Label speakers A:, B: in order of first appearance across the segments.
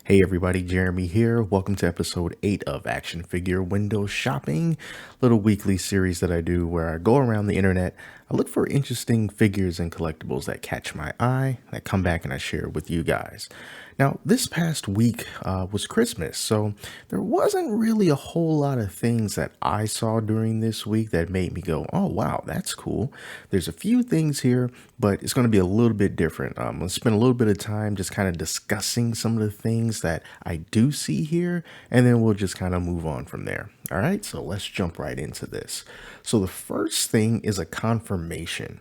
A: Hey everybody, Jeremy here. Welcome to episode 8 of Action Figure Window Shopping, little weekly series that I do where I go around the internet. I look for interesting figures and collectibles that catch my eye, that come back and I share with you guys. Now, this past week was Christmas, so there wasn't really a whole lot of things that I saw during this week that made me go, oh wow, that's cool. There's a few things here, but it's going to be a little bit different. I'm going to spend a little bit of time just kind of discussing some of the things that I do see here, and then we'll just kind of move on from there. All right, so let's jump right into this. So the first thing is a confirmation.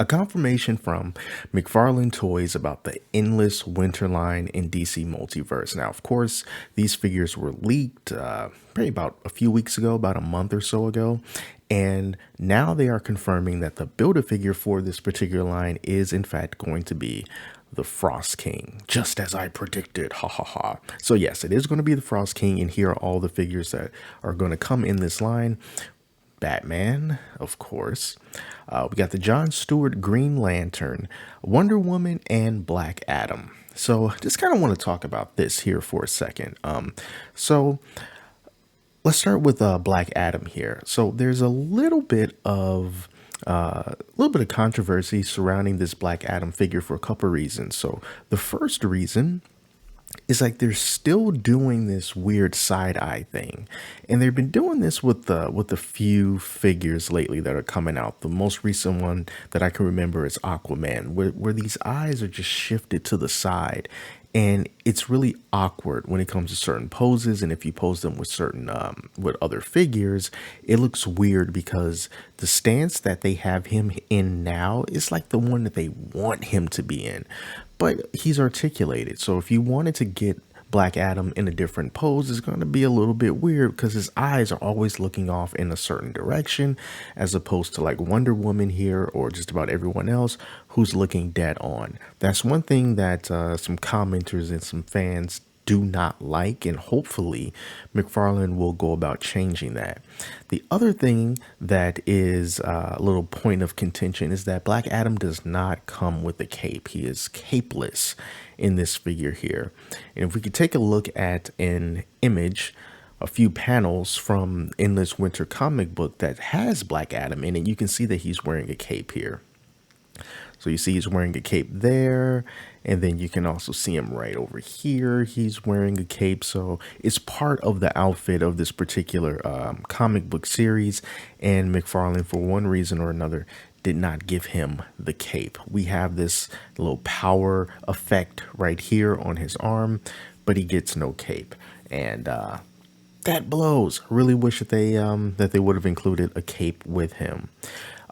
A: A confirmation from McFarlane Toys about the Endless Winter line in DC Multiverse. Now, of course, these figures were leaked probably about a few weeks ago, about a month or so ago. And now they are confirming that the Build-A-Figure for this particular line is, in fact, going to be the Frost King, just as I predicted. Ha ha ha. So, yes, it is going to be the Frost King. And here are all the figures that are going to come in this line. Batman, of course. We got the John Stewart Green Lantern, Wonder Woman, and Black Adam. So just kind of want to talk about this here for a second. So let's start with Black Adam here. So there's a little bit of controversy surrounding this Black Adam figure for a couple reasons. So the first reason is like they're still doing this weird side eye thing, and they've been doing this with the few figures lately that are coming out. The most recent one that I can remember is Aquaman, where these eyes are just shifted to the side, and it's really awkward when it comes to certain poses. And if you pose them with certain with other figures, it looks weird because the stance that they have him in now is like the one that they want him to be in, but he's articulated. So if you wanted to get Black Adam in a different pose, it's going to be a little bit weird because his eyes are always looking off in a certain direction, as opposed to like Wonder Woman here or just about everyone else who's looking dead on. That's one thing that some commenters and some fans do not like, and hopefully McFarlane will go about changing that. The other thing that is a little point of contention is that Black Adam does not come with a cape. He is capeless in this figure here. And if we could take a look at an image, a few panels from Endless Winter comic book that has Black Adam in it, you can see that he's wearing a cape here. So you see he's wearing a cape there, and then you can also see him right over here. He's wearing a cape, so it's part of the outfit of this particular comic book series, and McFarlane, for one reason or another, did not give him the cape. We have this little power effect right here on his arm, but he gets no cape, and that blows. Really wish that they would have included a cape with him.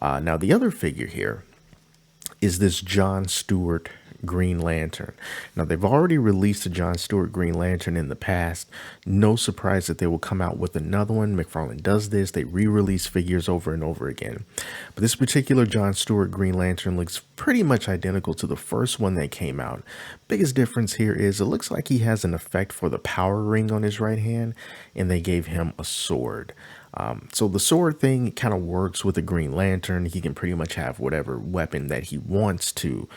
A: Now the other figure here is this John Stewart Green Lantern. Now, they've already released a John Stewart Green Lantern in the past. No surprise that they will come out with another one. McFarlane does this. They re-release figures over and over again. But this particular John Stewart Green Lantern looks pretty much identical to the first one that came out. Biggest difference here is it looks like he has an effect for the power ring on his right hand, and they gave him a sword. So the sword thing kind of works with the Green Lantern. He can pretty much have whatever weapon that he wants to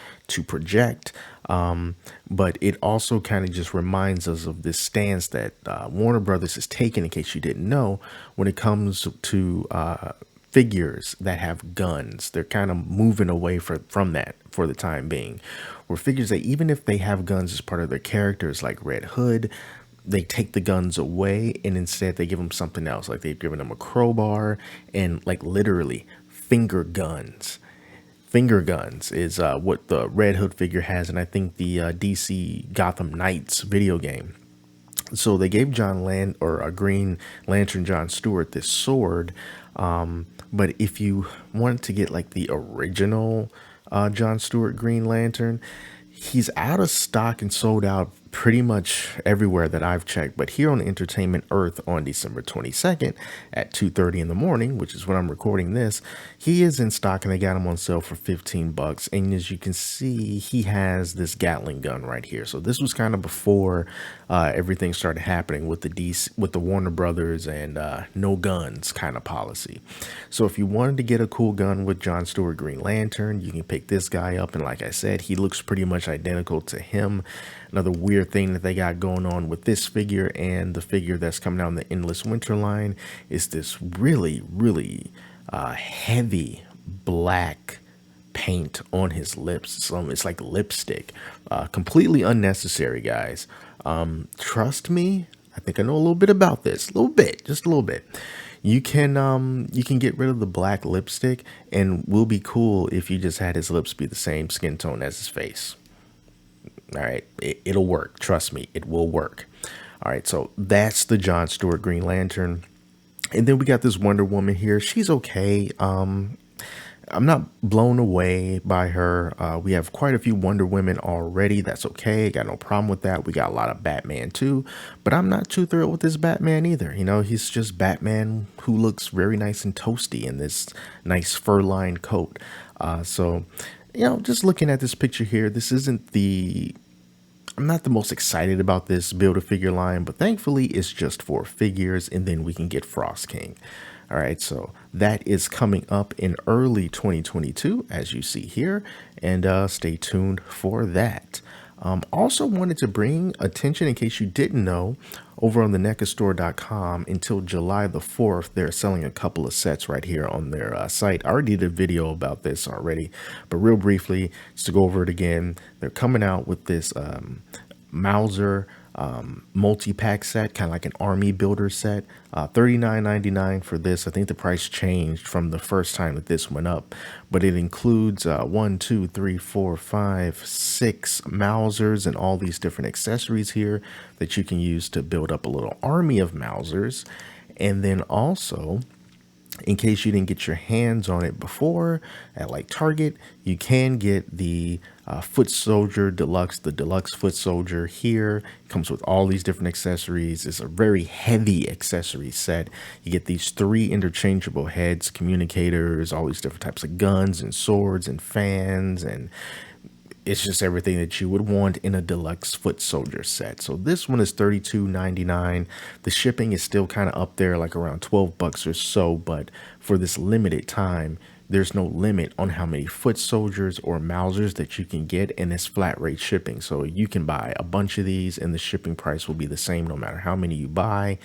A: project. But it also kind of just reminds us of this stance that Warner Brothers has taken, in case you didn't know, when it comes to figures that have guns. They're kind of moving away from that for the time being. Where figures that even if they have guns as part of their characters, like Red Hood, they take the guns away and instead they give them something else. Like they've given them a crowbar and like literally finger guns. Finger guns is what the Red Hood figure has, and I think the DC Gotham Knights video game. So they gave a Green Lantern John Stewart this sword, but if you wanted to get like the original John Stewart Green Lantern, he's out of stock and sold out pretty much everywhere that I've checked. But here on Entertainment Earth on December 22nd at 2:30 in the morning, which is when I'm recording this, he is in stock and they got him on sale for $15. And as you can see, he has this Gatling gun right here. So this was kind of before everything started happening with with the Warner Brothers and no guns kind of policy. So if you wanted to get a cool gun with John Stewart Green Lantern, you can pick this guy up. And like I said, he looks pretty much identical to him. Another weird their thing that they got going on with this figure and the figure that's coming out in the Endless Winter line is this really heavy black paint on his lips. So it's like lipstick. Completely unnecessary, guys. Trust me, I think I know a little bit about this. A little bit, just a little bit. You can get rid of the black lipstick and will be cool if you just had his lips be the same skin tone as his face. All right, it'll work. Trust me, it will work. All right, so that's the John Stewart Green Lantern. And then we got this Wonder Woman here. She's okay. I'm not blown away by her. We have quite a few Wonder Women already. That's okay. Got no problem with that. We got a lot of Batman too, but I'm not too thrilled with this Batman either. You know, he's just Batman who looks very nice and toasty in this nice fur-lined coat. So, you know, just looking at this picture here, this isn't the I'm not the most excited about this Build-A-Figure line, but thankfully it's just 4 figures, and then we can get Frost King. All right, so that is coming up in early 2022, as you see here, and stay tuned for that. Also wanted to bring attention, in case you didn't know, over on the NECAstore.com until July the 4th, they're selling a couple of sets right here on their site. I already did a video about this already, but real briefly, just to go over it again, they're coming out with this Mauser multi-pack set, kind of like an army builder set. $39.99 for this. I think the price changed from the first time that this went up, but it includes 1, 2, 3, 4, 5, 6 Mausers and all these different accessories here that you can use to build up a little army of Mausers. And then also, in case you didn't get your hands on it before at like Target, you can get the Foot Soldier Deluxe, the Deluxe Foot Soldier here. It comes with all these different accessories. It's a very heavy accessory set. You get these 3 interchangeable heads, communicators, all these different types of guns and swords and fans, and it's just everything that you would want in a Deluxe Foot Soldier set. So this one is $32.99. The shipping is still kind of up there, like around $12 or so, but for this limited time, there's no limit on how many Foot Soldiers or Mausers that you can get, and it's flat rate shipping. So you can buy a bunch of these and the shipping price will be the same no matter how many you buy.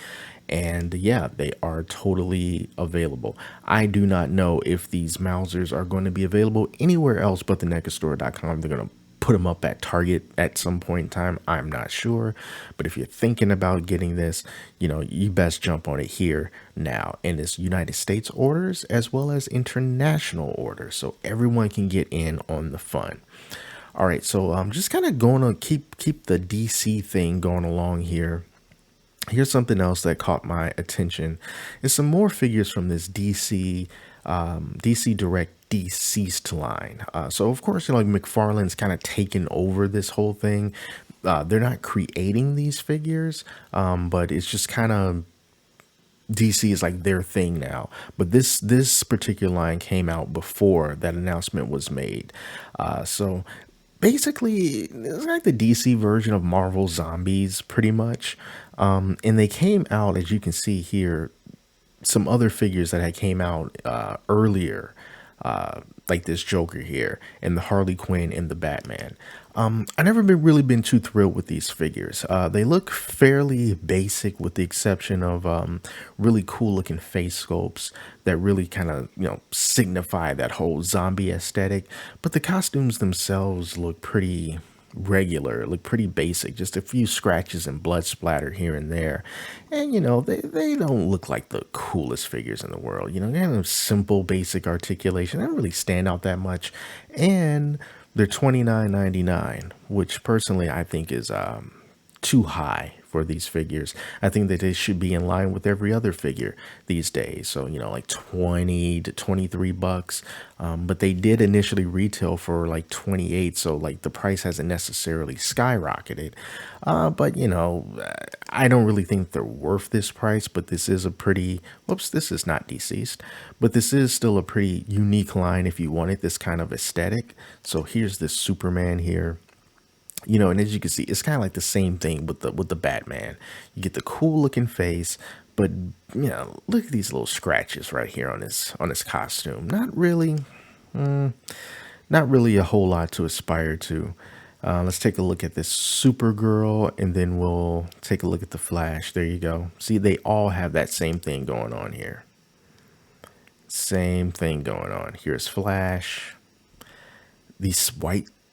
A: And yeah, they are totally available. I do not know if these Mausers are going to be available anywhere else but the NECAstore.com. They're going to put them up at Target at some point in time. I'm not sure. But if you're thinking about getting this, you know, you best jump on it here now. And it's United States orders as well as international orders, so everyone can get in on the fun. All right, so I'm just kind of going to keep the DC thing going along here. Here's something else that caught my attention. It's some more figures from this DC Direct Deceased line. So of course, you know, like McFarlane's kind of taken over this whole thing. They're not creating these figures, but it's just kind of DC is like their thing now. But this particular line came out before that announcement was made. So basically, it's like the DC version of Marvel Zombies, pretty much. And they came out, as you can see here, some other figures that had came out earlier, like this Joker here, and the Harley Quinn and the Batman. I never really been too thrilled with these figures. They look fairly basic, with the exception of really cool looking face sculpts that really kind of, you know, signify that whole zombie aesthetic. But the costumes themselves look pretty regular, look pretty basic, just a few scratches and blood splatter here and there. And you know, they don't look like the coolest figures in the world. You know, they have simple basic articulation. They don't really stand out that much, and they're $29.99, which personally I think is too high for these figures. I think that they should be in line with every other figure these days. So, you know, like 20 to 23 bucks. But they did initially retail for like 28. So like the price hasn't necessarily skyrocketed. But you know, I don't really think they're worth this price, but this is a pretty, whoops, this is not Deceased, but this is still a pretty unique line if you wanted this kind of aesthetic. So here's this Superman here. You know, and as you can see, it's kind of like the same thing with the Batman. You get the cool looking face, but you know, look at these little scratches right here on his costume. Not really a whole lot to aspire to. Let's take a look at this Supergirl, and then we'll take a look at the Flash. There you go. See, they all have that same thing going on here. Same thing going on. Here's Flash. These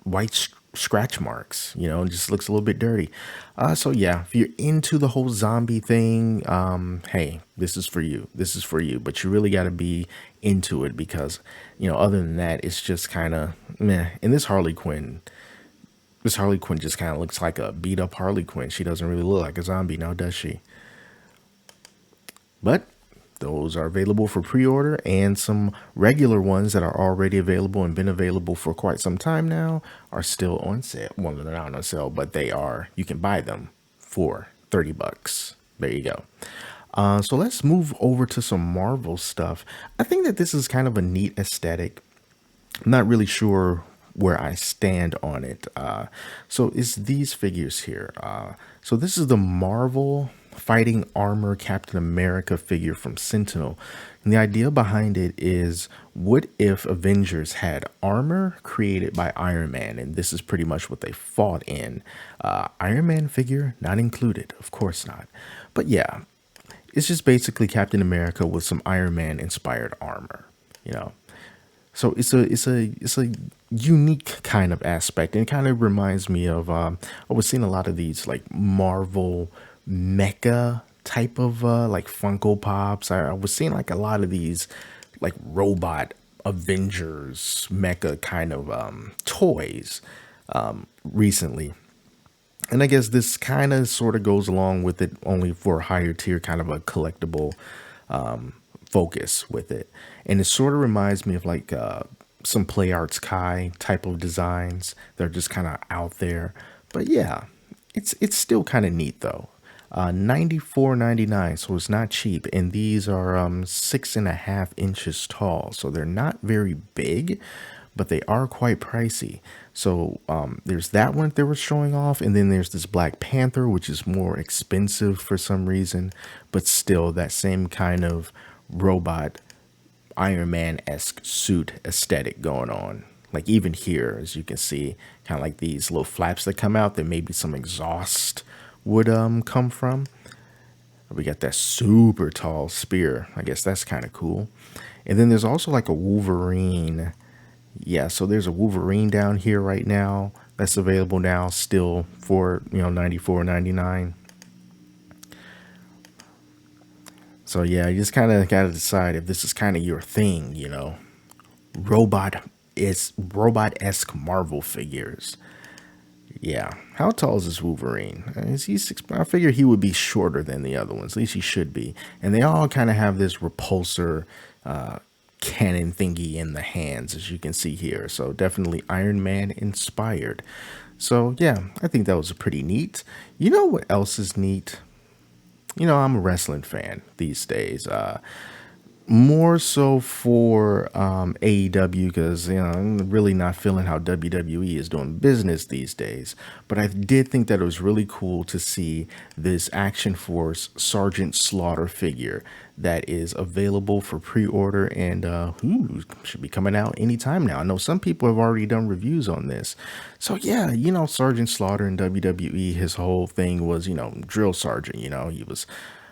A: white scratch marks, just looks a little bit dirty. So yeah, if you're into the whole zombie thing, hey, this is for you. This is for you. But you really got to be into it because, other than that, it's just kind of meh. And this Harley Quinn just kind of looks like a beat up Harley Quinn. She doesn't really look like a zombie now, does she? But those are available for pre-order, and some regular ones that are already available and been available for quite some time now are still on sale. Well, they're not on sale, but you can buy them for $30. There you go. So let's move over to some Marvel stuff. I think that this is kind of a neat aesthetic. I'm not really sure where I stand on it. So it's these figures here. So this is the Marvel Fighting Armor Captain America figure from Sentinel. And the idea behind it is, what if Avengers had armor created by Iron Man? And this is pretty much what they fought in. Iron Man figure not included, of course not. But yeah, it's just basically Captain America with some Iron Man inspired armor, So it's a unique kind of aspect, and it kind of reminds me of I was seeing a lot of these like Marvel mecha type of like Funko Pops. I was seeing like a lot of these like robot Avengers mecha kind of toys recently. And I guess this kind of sort of goes along with it, only for a higher tier, kind of a collectible focus with it. And it sort of reminds me of like some Play Arts Kai type of designs. They're just kind of out there. But yeah, it's still kind of neat though. $94.99, so it's not cheap. And these are 6.5 inches tall. So they're not very big, but they are quite pricey. So there's that one that they were showing off, and then there's this Black Panther, which is more expensive for some reason, but still that same kind of robot Iron Man-esque suit aesthetic going on. Like even here, as you can see, kind of like these little flaps that come out that maybe some exhaust would come from. We got that super tall spear. I guess that's kind of cool. And then there's also like a Wolverine. Yeah, so there's a Wolverine down here right now that's available now still for, $94.99. So yeah, you just kind of got to decide if this is kind of your thing, robot-esque Marvel figures. Yeah, how tall is this Wolverine? Is he 6? I figure he would be shorter than the other ones. At least he should be. And they all kind of have this repulsor cannon thingy in the hands, as you can see here. So definitely Iron Man inspired. So yeah, I think that was pretty neat. You know what else is neat? I'm a wrestling fan these days. More so for AEW, because I'm really not feeling how WWE is doing business these days. But I did think that it was really cool to see this Action Force Sergeant Slaughter figure that is available for pre-order, and should be coming out anytime now. I know some people have already done reviews on this. So yeah, Sergeant Slaughter in WWE, his whole thing was, drill sergeant. He was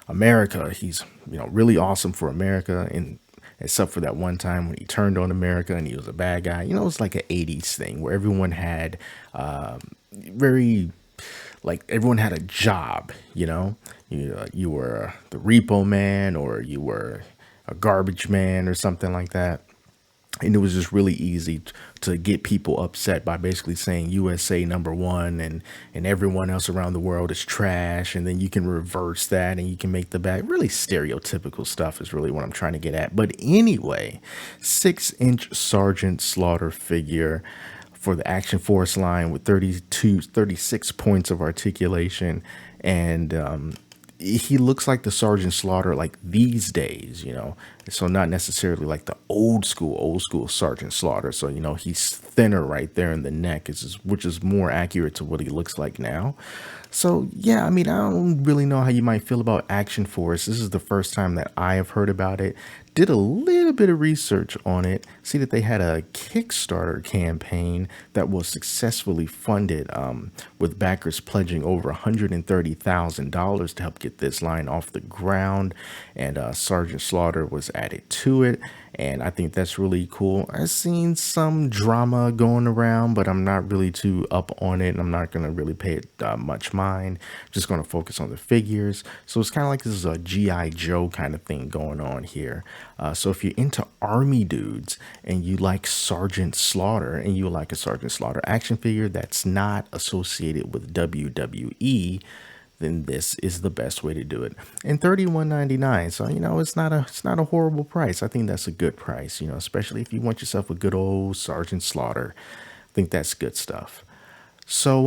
A: America. He's, really awesome for America, and except for that one time when he turned on America and he was a bad guy. It's like an 80s thing where everyone had everyone had a job, you were the repo man, or you were a garbage man or something like that. And it was just really easy to get people upset by basically saying USA #1 and everyone else around the world is trash. And then you can reverse that and you can make the bad. Really stereotypical stuff is really what I'm trying to get at. But anyway, 6-inch Sergeant Slaughter figure for the Action Force line with 36 points of articulation. And he looks like the Sergeant Slaughter like these days, so not necessarily like the old school Sergeant Slaughter. So, he's thinner right there in the neck, which is more accurate to what he looks like now. So, yeah, I don't really know how you might feel about Action Force. This is the first time that I have heard about it. Did a little a bit of research on it, see that they had a Kickstarter campaign that was successfully funded, with backers pledging over $130,000 to help get this line off the ground. And Sergeant Slaughter was added to it. And I think that's really cool. I've seen some drama going around, but I'm not really too up on it. I'm not going to really pay it much mind. Just going to focus on the figures. So it's kind of like this is a G.I. Joe kind of thing going on here. So if you're into army dudes and you like Sergeant Slaughter and you like a Sergeant Slaughter action figure that's not associated with WWE, then this is the best way to do it. And $31.99. So, it's not a horrible price. I think that's a good price, especially if you want yourself a good old Sergeant Slaughter. I think that's good stuff. So,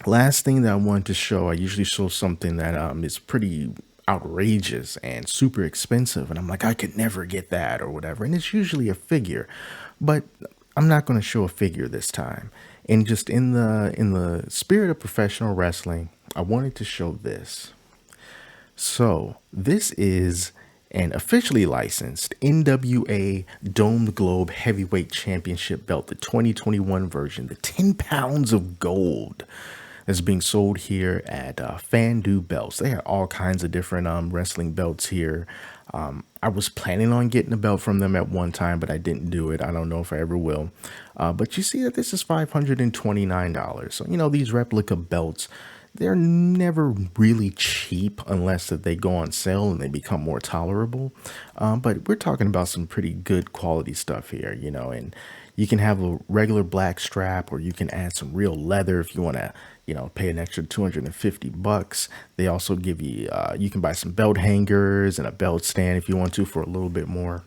A: last thing that I wanted to show, I usually show something that is pretty outrageous and super expensive. And I'm like, I could never get that or whatever. And it's usually a figure, but I'm not going to show a figure this time. And just in the spirit of professional wrestling, I wanted to show this. So this is an officially licensed NWA Domed Globe Heavyweight Championship belt, the 2021 version, the 10 pounds of gold that's being sold here at Fandu Belts. They have all kinds of different wrestling belts here. I was planning on getting a belt from them at one time, but I didn't do it. I don't know if I ever will. But you see that this is $529. So, these replica belts, they're never really cheap unless that they go on sale and they become more tolerable. But we're talking about some pretty good quality stuff here, and you can have a regular black strap or you can add some real leather if you want to, pay an extra $250. They also give you, you can buy some belt hangers and a belt stand if you want to for a little bit more.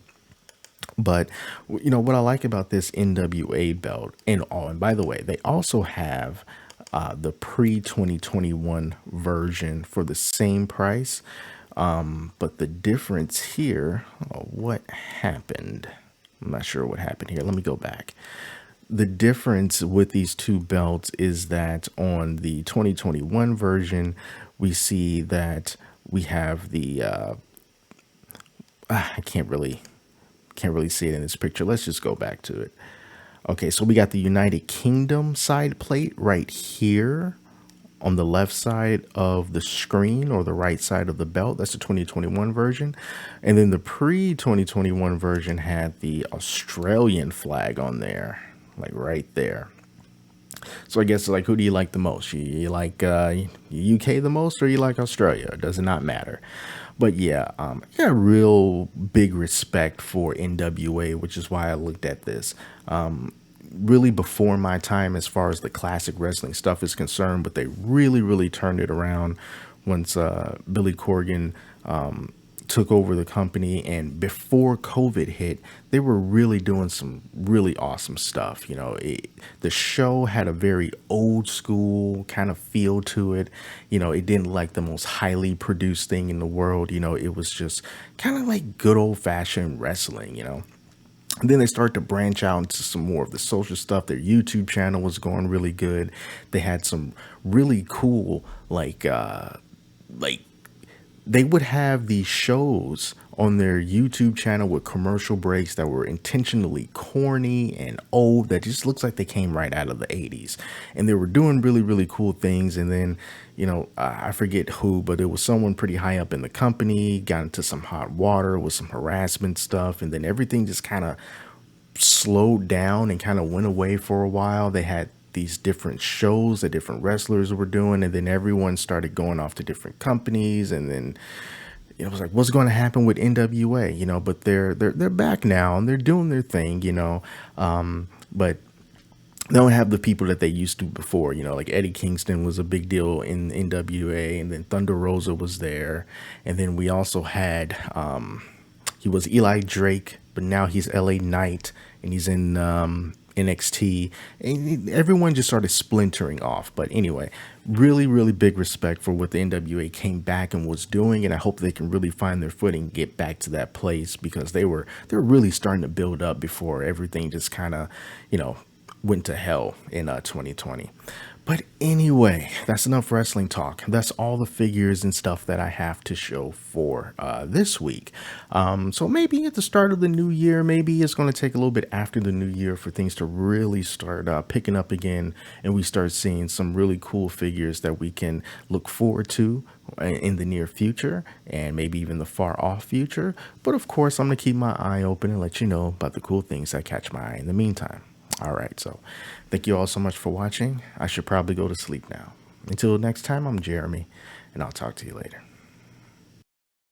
A: But, what I like about this NWA belt and by the way, they also have the pre-2021 version for the same price. But the difference here, what happened? I'm not sure what happened here. Let me go back. The difference with these two belts is that on the 2021 version, we see that we have the, I can't really see it in this picture. Let's just go back to it. Okay, so we got the United Kingdom side plate right here on the left side of the screen or the right side of the belt. That's the 2021 version. And then the pre-2021 version had the Australian flag on there, like right there. So I guess like, who do you like the most? You like UK the most or you like Australia? It does not matter. But yeah, I got real big respect for NWA, which is why I looked at this. Really before my time as far as the classic wrestling stuff is concerned, but they really turned it around once Billy Corgan took over the company. And before COVID hit, they were really doing some really awesome stuff. The show had a very old school kind of feel to it. It didn't like the most highly produced thing in the world. It was just kind of like good old fashioned wrestling, And then they started to branch out into some more of the social stuff. Their YouTube channel was going really good. They had some really cool, like they would have these shows on their YouTube channel with commercial breaks that were intentionally corny and old, that just looks like they came right out of the 80s. And they were doing really cool things. And then, I forget who, but it was someone pretty high up in the company, got into some hot water with some harassment stuff. And then everything just kind of slowed down and kind of went away for a while. They had these different shows that different wrestlers were doing, and then everyone started going off to different companies. And then it was like, what's going to happen with NWA? But they're back now and they're doing their thing, but they don't have the people that they used to before. Like Eddie Kingston was a big deal in NWA, and then Thunder Rosa was there. And then we also had, he was Eli Drake, but now he's LA Knight and he's in, NXT, and everyone just started splintering off. But anyway, really big respect for what the NWA came back and was doing, and I hope they can really find their footing and get back to that place, because they were really starting to build up before everything just kind of went to hell in 2020. But anyway, that's enough wrestling talk. That's all the figures and stuff that I have to show for this week. So maybe at the start of the new year, maybe it's going to take a little bit after the new year for things to really start picking up again, and we start seeing some really cool figures that we can look forward to in the near future and maybe even the far off future. But of course, I'm going to keep my eye open and let you know about the cool things that catch my eye in the meantime. All right, so thank you all so much for watching. I should probably go to sleep now. Until next time, I'm Jeremy, and I'll talk to you later.